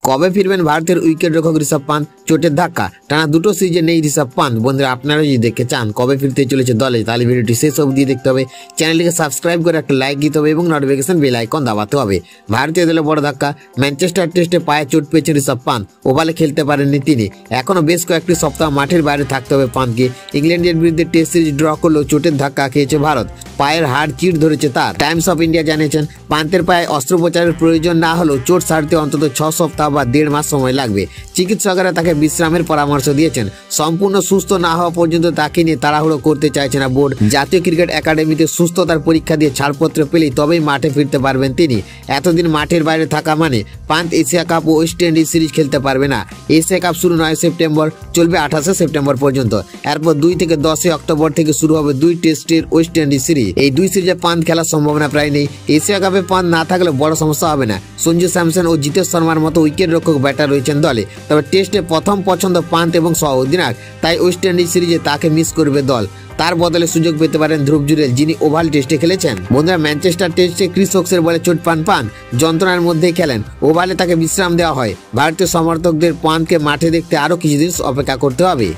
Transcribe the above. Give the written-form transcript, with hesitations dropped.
কবে ফিরবেন ভারতের উইকেট রক্ষক ঋষভ পান্ত? চোটের ধাক্কা, টানা দুটো সিরিজে নেই ঋষভ পান্ত। বন্ধুরা, আপনারা যদি দেখতে চান কবে ফিরতে চলেছে দলে, তাহলে ভিডিওটি শেষ অবধি দেখতে হবে। চ্যানেলটিকে সাবস্ক্রাইব করে একটা লাইক দিতে হবে এবং নোটিফিকেশন বেল আইকন দাবাতে হবে। ভারতীয় দলে বড় ধাক্কা, ম্যানচেস্টার টেস্টে পায়ে চোট পেয়েছেন ঋষভ পান্ত, ওভালে খেলতে পারেননি তিনি। এখনো বেশ কয়েকটি সপ্তাহ মাঠের বাইরে থাকতে হবে পান্তকে। ইংল্যান্ডের বিরুদ্ধে টেস্ট সিরিজ ড্র করলেও চোটের ধাক্কা খেয়েছে ভারত, পায়ের হাড় চিড় ধরেছে তার। টাইমস অফ ইন্ডিয়া জানিয়েছেন, পান্তের পায়ে অস্ত্রোপচারের প্রয়োজন না হলেও চোট সারতে অন্তত 6 সপ্তাহ বা 1.5 মাস সময় লাগবে। চিকিৎসকেরা তাকে বিশ্রামের পরামর্শ দিয়েছেন। সম্পূর্ণ সুস্থ না হওয়া পর্যন্ত তাকে নিয়ে তাড়াহুড়ো করতে চাইছে না বোর্ড। জাতীয় ক্রিকেট একাডেমিতে সুস্থতার পরীক্ষা দিয়ে ছাড়পত্র পেলেই তবেই মাঠে ফিরতে পারবেন তিনি। এতদিন মাঠের বাইরে থাকা মানে পান্ত এশিয়া কাপ ও ওয়েস্ট ইন্ডিজ সিরিজ খেলতে পারবে না। এশিয়া কাপ শুরু 9 সেপ্টেম্বর, চলবে 28 সেপ্টেম্বর পর্যন্ত। এরপর 2 থেকে 10 অক্টোবর থেকে শুরু হবে 2 টেস্টের ওয়েস্ট ইন্ডিজ সিরিজ। এই 2 সিরিজে পান্ত খেলার সম্ভাবনা প্রায় নেই। এশিয়া কাপে পান্ত না থাকলে বড় সমস্যা হবে না। সঞ্জু স্যামসন ও জিতেশ শর্মার মতো উইকেট রক্ষক ব্যাটার রয়েছেন দলে, তবে টেস্টে প্রথম পছন্দ পান্ত এবং সহ অধিনায়ক, তাই ওয়েস্ট ইন্ডিজ সিরিজে তাকে মিস করবে দল। তার বদলে সুযোগ পেতে পারেন ধ্রুব জুরেল, যিনি ওভাল টেস্টে খেলেছেন। বন্ধুরা, ম্যানচেস্টার টেস্টে ক্রিস ওকসের বলে চোট পান যন্ত্রণার মধ্যেই খেলেন। ওভালে তাকে বিশ্রাম দেওয়া হয়। ভারতীয় সমর্থকদের পান্তকে মাঠে দেখতে আরও কিছুদিন অপেক্ষা করতে হবে।